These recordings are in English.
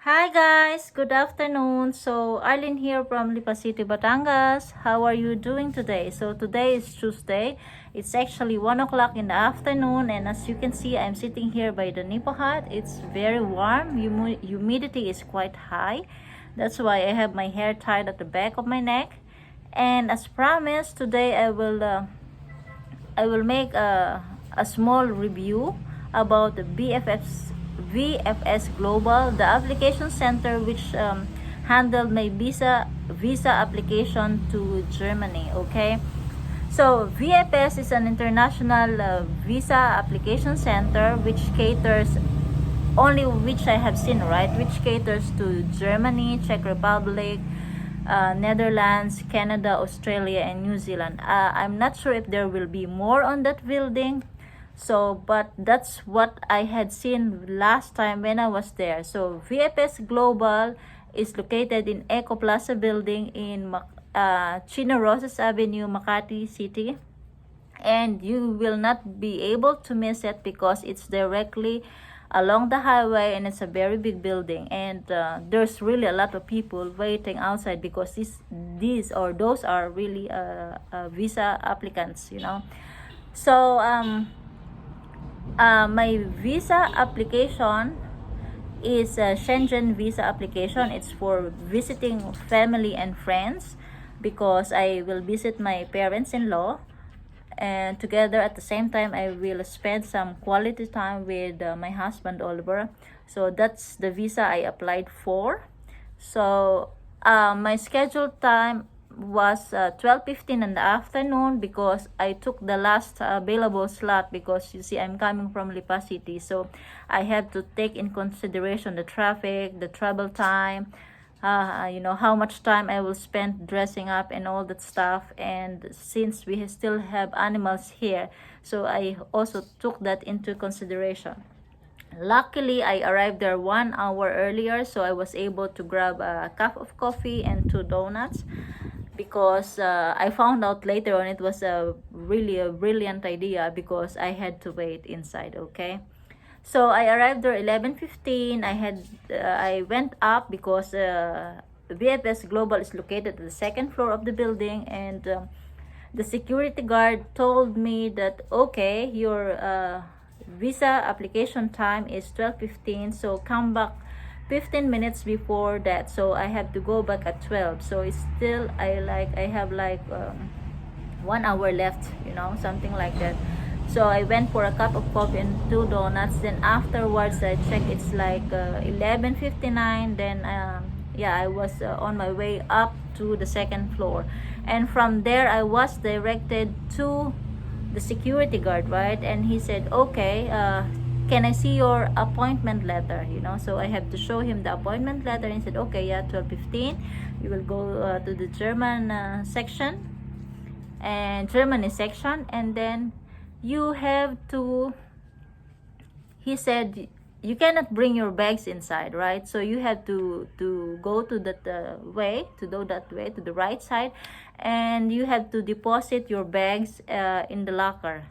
Hi guys, good afternoon. So Arlene here from Lipa City, Batangas. How are you doing today? So today is Tuesday. It's actually 1 o'clock in the afternoon, and as you can see, I'm sitting here by the Nipo hut. It's very warm. Humidity is quite high. That's why I have my hair tied at the back of my neck. And as promised, today I will make a small review about the VFS Global, the application center which handled my visa application to Germany. Okay, so VFS is an international visa application center which caters only which I have seen, right, which caters to Germany, Czech Republic, Netherlands, Canada, Australia, and New Zealand. I'm not sure if there will be more on that building. So, but that's what I had seen last time when I was there. So, VFS Global is located in Eco Plaza building in Chino Rosas Avenue, Makati City. And you will not be able to miss it because it's directly along the highway and it's a very big building, and there's really a lot of people waiting outside because these or those are really visa applicants, you know. So my visa application is a Schengen visa application. It's for visiting family and friends because I will visit my parents-in-law, and together at the same time I will spend some quality time with my husband Oliver. So that's the visa I applied for. So my scheduled time was 12:15 in the afternoon because I took the last available slot, because you see I'm coming from Lipa City, so I have to take in consideration the traffic, the travel time, you know, how much time I will spend dressing up and all that stuff. And since we still have animals here, so I also took that into consideration. Luckily, I arrived there 1 hour earlier, so I was able to grab a cup of coffee and 2 donuts, because I found out later on it was really a brilliant idea because I had to wait inside. Okay, so I arrived there 11:15. I went up because VFS Global is located at the second floor of the building, and the security guard told me that okay, your visa application time is 12:15, so come back 15 minutes before that. So I have to go back at 12, so it's still I have like 1 hour left, you know, something like that. So I went for a cup of coffee and 2 donuts. Then afterwards I checked, it's like 11:59. Then yeah, I was on my way up to the second floor, and from there I was directed to the security guard, right? And he said, okay, can I see your appointment letter, you know? So I have to show him the appointment letter, and he said, okay, yeah, 12:15 you will go to the German section and Germany section, and then you have to, he said, you cannot bring your bags inside, right? So you have to go to that way, to go that way to the right side, and you have to deposit your bags in the locker.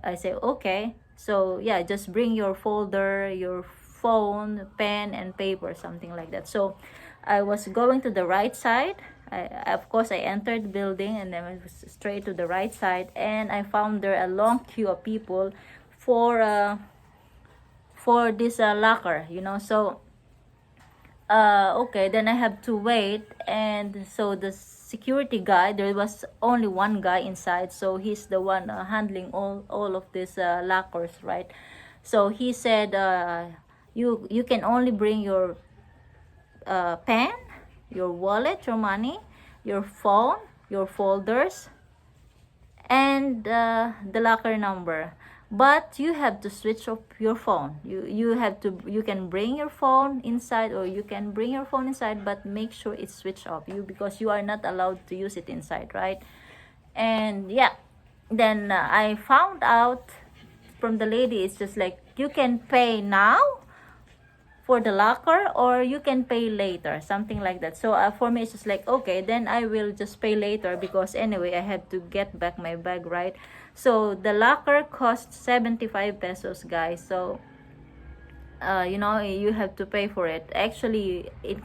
I say okay, so yeah, just bring your folder, your phone, pen and paper, something like that. So I was going to the right side. Of course I entered the building, and then I was straight to the right side, and I found there a long queue of people for this locker, you know. So okay, then I have to wait, and so the security guy, there was only one guy inside, so he's the one handling all of these lockers, right? So he said, you can only bring your pen, your wallet, your money, your phone, your folders, and the locker number, but you have to switch off your phone. You can bring your phone inside, or you can bring your phone inside, but make sure it's switched off, because you are not allowed to use it inside, right? And yeah, then I found out from the lady, it's just like you can pay now for the locker, or you can pay later, something like that. So for me it's just like okay, then I will just pay later, because anyway I have to get back my bag, right? So the locker cost 75 pesos, guys. So you know, you have to pay for it. Actually, in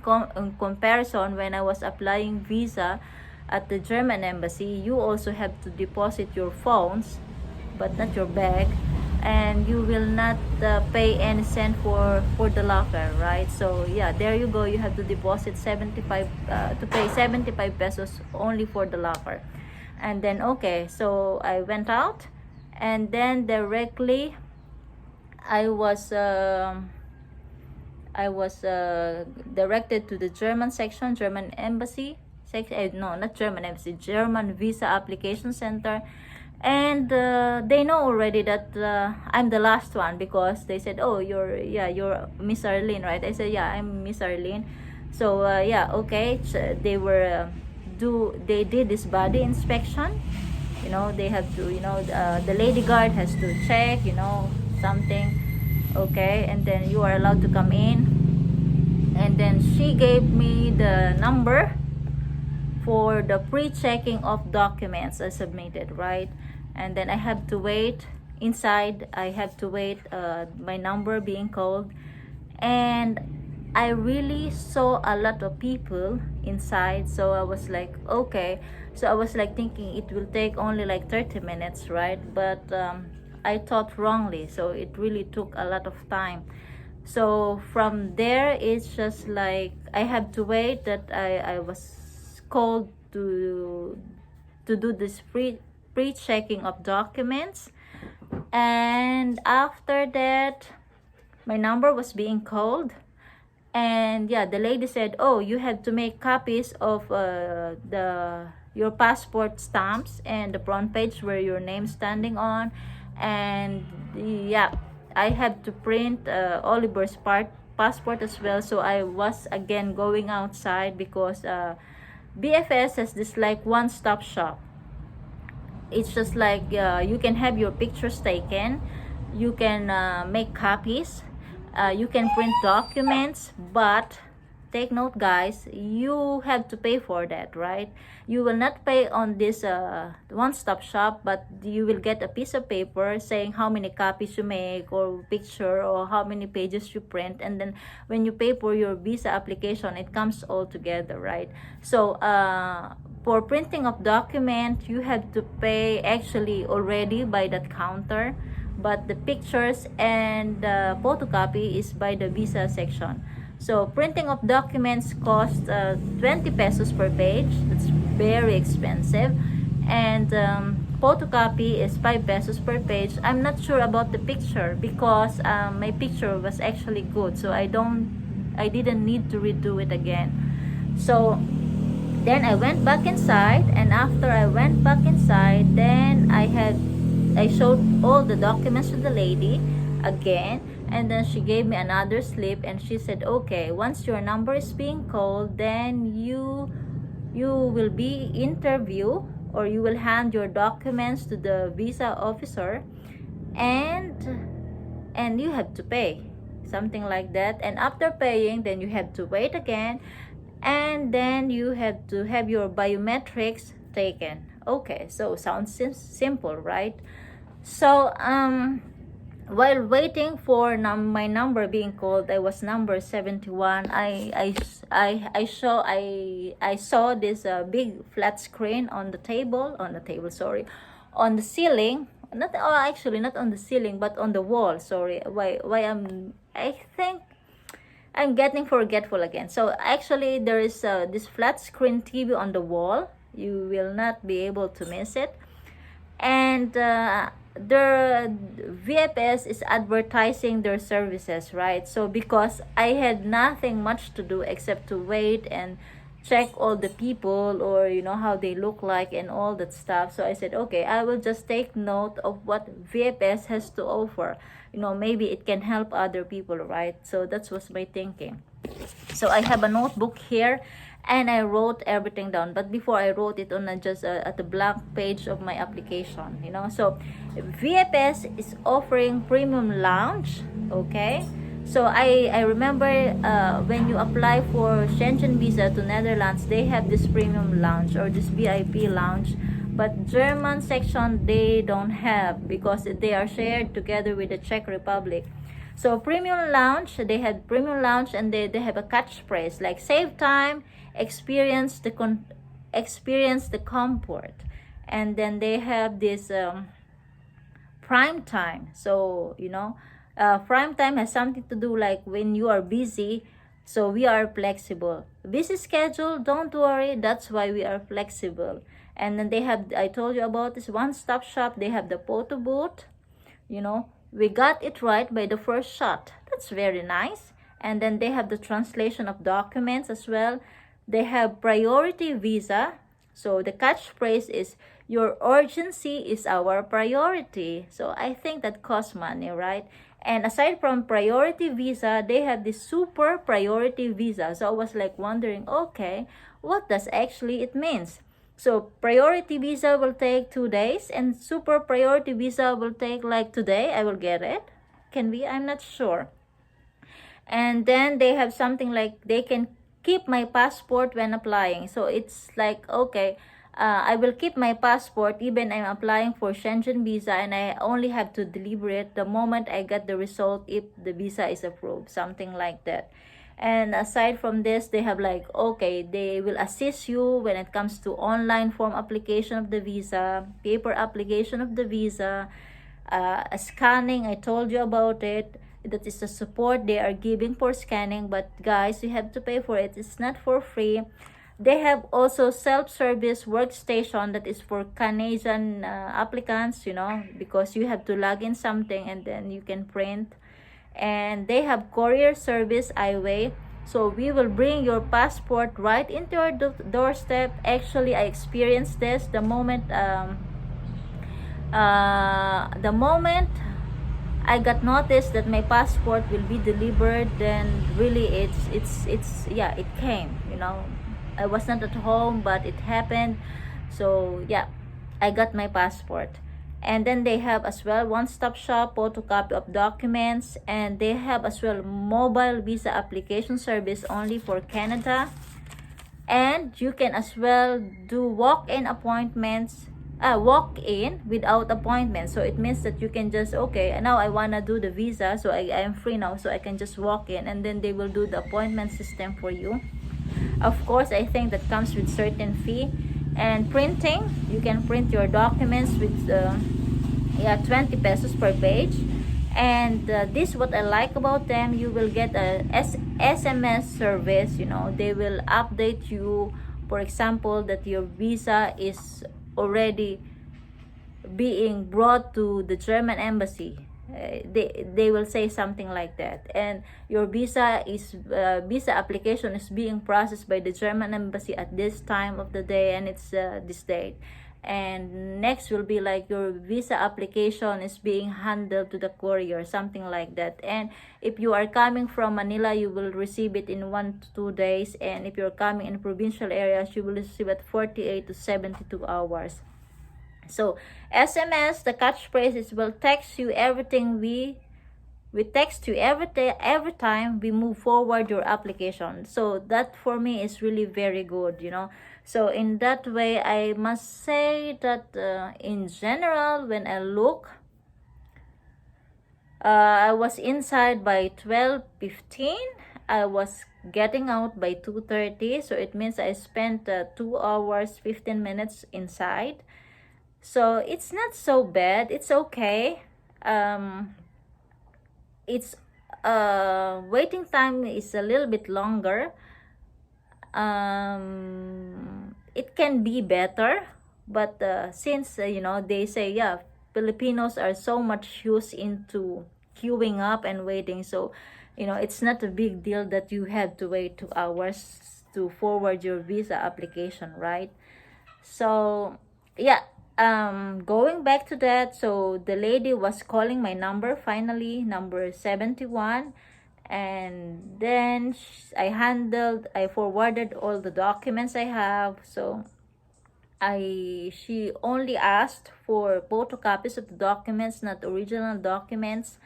comparison, when I was applying visa at the German embassy, you also have to deposit your phones, but not your bag, and you will not pay any cent for the locker, right? So yeah, there you go. You have to deposit 75 to pay 75 pesos only for the locker. And then okay, so I went out, and then directly I was directed to the German section, German embassy section. No, not German embassy, German visa application center. And they know already that I'm the last one, because they said, oh, you're Miss Arlene, right? I said, yeah, I'm Miss Arlene. So yeah, okay. They did this body inspection. You know, they have to, you know, the lady guard has to check, you know, something. Okay, and then you are allowed to come in. And then she gave me the number for the pre-checking of documents I submitted, right? And then I have to wait inside. I have to wait my number being called. And I really saw a lot of people inside, so I was like, okay. So I was like thinking it will take only like 30 minutes, right? But I thought wrongly, so it really took a lot of time. So from there, it's just like I have to wait that I was called to do this pre-checking of documents. And after that, my number was being called. And yeah, the lady said, oh, you have to make copies of your passport stamps and the front page where your name's standing on. And yeah, I have to print Oliver's passport as well. So I was again going outside, because VFS has this like one-stop shop. It's just like you can have your pictures taken, you can make copies, you can print documents, but take note, guys, you have to pay for that, right? You will not pay on this one-stop shop, but you will get a piece of paper saying how many copies you make, or picture, or how many pages you print. And then when you pay for your visa application, it comes all together, right? So for printing of document, you have to pay actually already by that counter, but the pictures and the photocopy is by the visa section. So printing of documents cost 20 pesos per page. That's very expensive. And photocopy is 5 pesos per page. I'm not sure about the picture, because my picture was actually good, so I didn't need to redo it again. So then I went back inside, and after I went back inside, then I showed all the documents to the lady again. And then she gave me another slip, and she said, okay, once your number is being called, then you will be interviewed, or you will hand your documents to the visa officer, and you have to pay, something like that. And after paying, then you have to wait again, and then you have to have your biometrics taken. Okay, so sounds simple, right? So while waiting for my number being called, I was number 71. I saw this big flat screen on the ceiling. Actually not on the ceiling, but on the wall. Sorry, I think I'm getting forgetful again. So actually there is this flat screen TV on the wall. You will not be able to miss it. And the VFS is advertising their services, right? So because I had nothing much to do except to wait and check all the people, or you know, how they look like and all that stuff. So I said, okay, I will just take note of what VFS has to offer. You know, maybe it can help other people, right? So that was my thinking. So I have a notebook here, and I wrote everything down. But before, I wrote it on just at the blank page of my application, you know. So VFS is offering premium lounge. Okay, so I remember when you apply for Schengen visa to Netherlands, they have this premium lounge, or this VIP lounge. But German section, they don't have, because they are shared together with the Czech Republic. So premium lounge, they had premium lounge, and they have a catchphrase like save time, experience the comfort. And then they have this prime time. So prime time has something to do like when you are busy. So we are flexible. Busy schedule, don't worry, that's why we are flexible. And then they have, I told you about this one-stop shop. They have the photo booth. We got it right by the first shot. That's very nice. And then they have the translation of documents as well. They have priority visa. So the catchphrase is, your urgency is our priority. So I think that costs money, right? And aside from priority visa, they have the super priority visa. So I was like wondering, okay, what does actually it means? So priority visa will take 2 days, and super priority visa will take like today. I will get it. Can be, I'm not sure. And then they have something like they can keep my passport when applying. So it's like, okay, I will keep my passport even I'm applying for Schengen visa, and I only have to deliver it the moment I get the result if the visa is approved, something like that. And aside from this, they have like, okay, they will assist you when it comes to online form application of the visa, paper application of the visa, scanning. I told you about it. That is the support they are giving for scanning. But guys, you have to pay for it. It's not for free. They have also self-service workstation that is for Canadian applicants, because you have to log in something and then you can print. And they have courier service iWay. So we will bring your passport right into your doorstep. Actually, I experienced this the moment I got notice that my passport will be delivered. Then really it's yeah, it came. I was not at home, but it happened. So yeah, I got my passport. And then they have as well one-stop shop, photocopy of documents, and they have as well mobile visa application service only for Canada. And you can as well do walk-in appointments, walk-in without appointment. So it means that you can just, okay, now I want to do the visa, so I am free now, so I can just walk in, and then they will do the appointment system for you. Of course, I think that comes with certain fee. And printing, you can print your documents with 20 pesos per page. And this what I like about them, you will get a SMS service. They will update you, for example, that your visa is already being brought to the German embassy. They will say something like that, and your visa application is being processed by the German embassy at this time of the day, and it's this date. And next will be like your visa application is being handled to the courier, something like that. And if you are coming from Manila, you will receive it in 1 to 2 days, and if you're coming in provincial areas, you will receive it 48 to 72 hours. So SMS, the catchphrase is, will text you everything. We text you every time we move forward your application. So that for me is really very good. So in that way, I must say that in general, when I look, I was inside by 12:15. I was getting out by 2:30. So it means I spent 2 hours 15 minutes inside. So it's not so bad. It's okay. It's waiting time is a little bit longer. It can be better, but since they say, yeah, Filipinos are so much used into queuing up and waiting, so it's not a big deal that you have to wait 2 hours to forward your visa application, right? So yeah, going back to that, so the lady was calling my number, finally, number 71. And then I forwarded all the documents I have. So she only asked for photocopies of the documents, not original documents.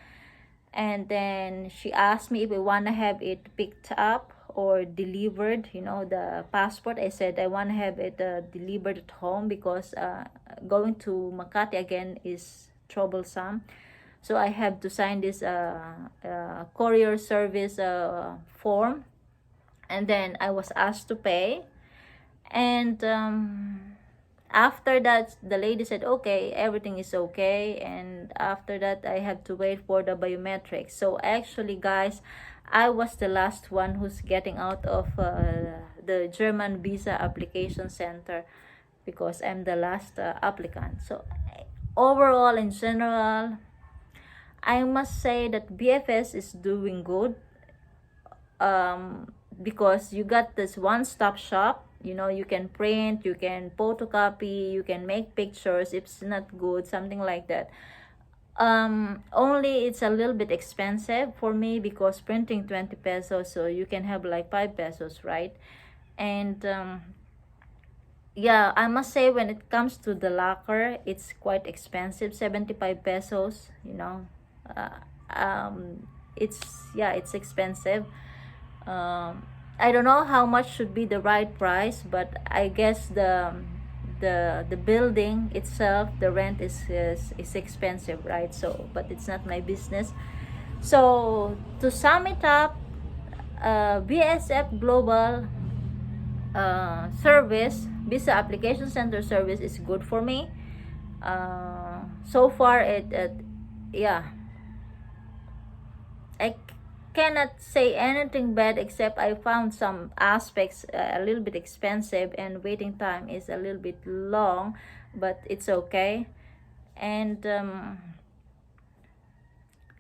And then she asked me if I want to have it picked up or delivered, the passport. I said I want to have it delivered at home, because going to Makati again is troublesome. So I have to sign this courier service form, and then I was asked to pay. And after that, the lady said, okay, everything is okay. And after that, I have to wait for the biometrics. So actually, guys, I was the last one who's getting out of the German visa application center, because I'm the last applicant. So overall, in general, I must say that BFS is doing good, because you got this one-stop shop. You know, you can print, you can photocopy, you can make pictures if it's not good, something like that. Only it's a little bit expensive for me, because printing 20 pesos, so you can have like 5 pesos, right? And yeah, I must say, when it comes to the locker, it's quite expensive, 75 pesos, you know. It's, yeah, it's expensive. I don't know how much should be the right price, but I guess the building itself, the rent is expensive, right? So, but it's not my business. So to sum it up, VSF Global service, visa application center service, is good for me. So far, yeah, I cannot say anything bad, except I found some aspects a little bit expensive, and waiting time is a little bit long, but it's okay. And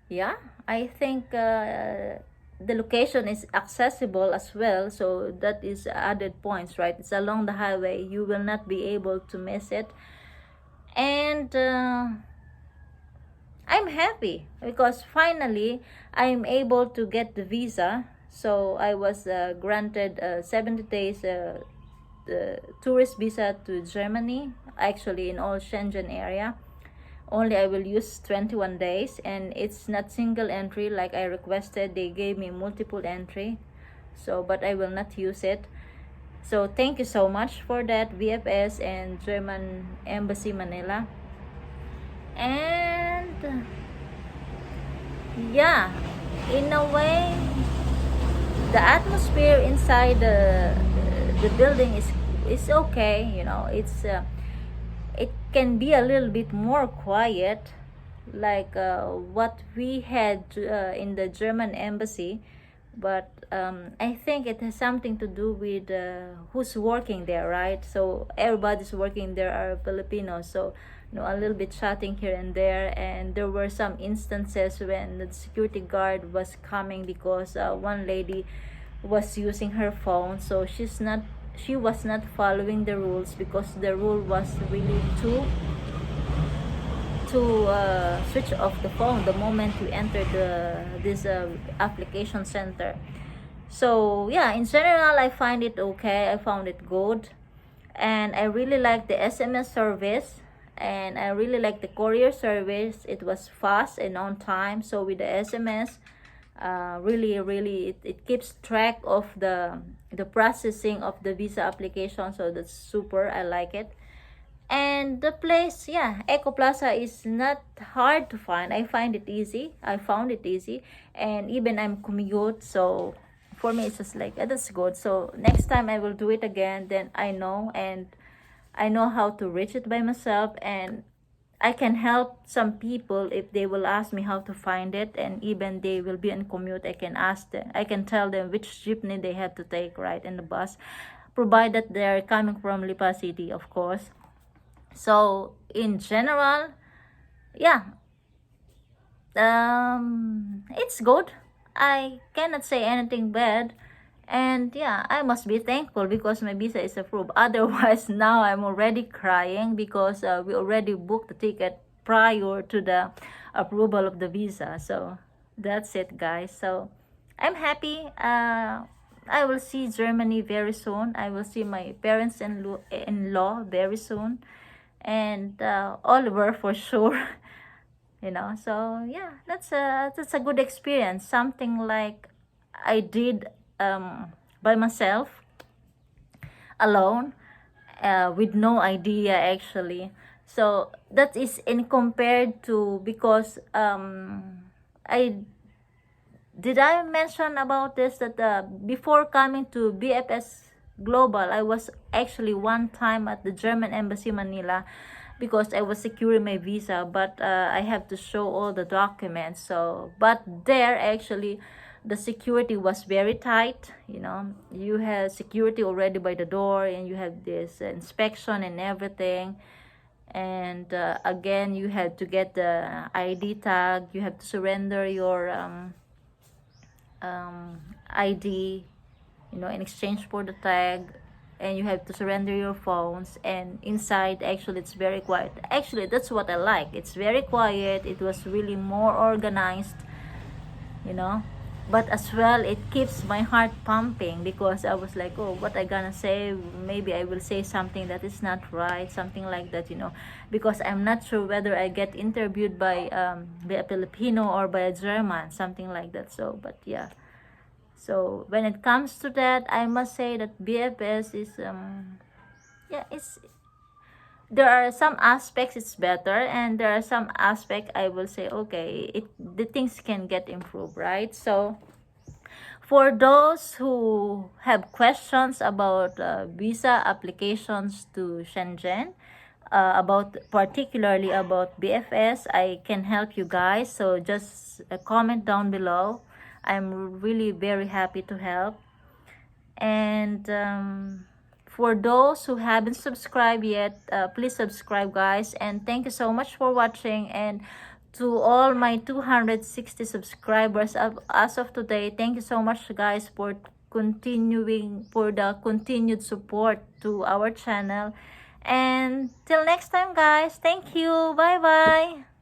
yeah, I think the location is accessible as well, so that is added points, right? It's along the highway, you will not be able to miss it. And I'm happy, because finally I'm able to get the visa. So I was granted 70 days the tourist visa to Germany, actually in all Schengen area. Only I will use 21 days, and it's not single entry like I requested. They gave me multiple entry, so but I will not use it. So thank you so much for that, VFS and German Embassy Manila. And yeah, in a way, the atmosphere inside the building is okay, you know. It's it can be a little bit more quiet, like what we had in the German embassy. But I think it has something to do with who's working there, right? So everybody's working there are Filipinos, so you know, a little bit chatting here and there. And there were some instances when the security guard was coming, because one lady was using her phone, so she was not following the rules, because the rule was really to switch off the phone the moment you enter this application center. So yeah, in general, I find it okay. I found it good, and I really like the SMS service, and I really like the courier service. It was fast and on time. So with the SMS, really it keeps track of the processing of the visa application, so that's super. I like it. And the place, yeah, Eco Plaza is not hard to find. I found it easy. And even I'm commute, so for me it's just like that's good. So next time I will do it again, then I know, and I know how to reach it by myself, and I can help some people if they will ask me how to find it. And even they will be on commute, I can ask them, I can tell them which jeepney they have to take, right, in the bus, provided they're coming from Lipa City, of course. So in general, yeah, it's good. I cannot say anything bad. And yeah, I must be thankful because my visa is approved. Otherwise, now I'm already crying, because we already booked the ticket prior to the approval of the visa. So that's it, guys. So I'm happy. I will see Germany very soon. I will see my parents-in-law very soon, and Oliver for sure. You know, so yeah, that's a good experience. Something like I did by myself, alone, with no idea actually. So that is in compared to, because I mention about this, that before coming to VFS Global, I was actually one time at the German Embassy Manila because I was securing my visa, but I have to show all the documents. So, but there actually the security was very tight. You know, you have security already by the door, and you have this inspection and everything. And again, you have to get the ID tag. You have to surrender your ID, you know, in exchange for the tag, and you have to surrender your phones. And inside, actually, it's very quiet. Actually, that's what I like. It's very quiet. It was really more organized, you know. But as well, it keeps my heart pumping, because I was like, oh, what I gonna say? Maybe I will say something that is not right, something like that, you know, because I'm not sure whether I get interviewed by a Filipino or by a German, something like that. So, but yeah. So when it comes to that, I must say that BFS is yeah, it's, there are some aspects it's better, and there are some aspects I will say, okay, the things can get improved, right? So for those who have questions about visa applications to Schengen, about particularly about BFS, I can help you guys. So just comment down below. I'm really very happy to help. And for those who haven't subscribed yet, please subscribe, guys. And thank you so much for watching. And to all my 260 subscribers as of today, thank you so much, guys, for the continued support to our channel. And till next time, guys, thank you. Bye bye.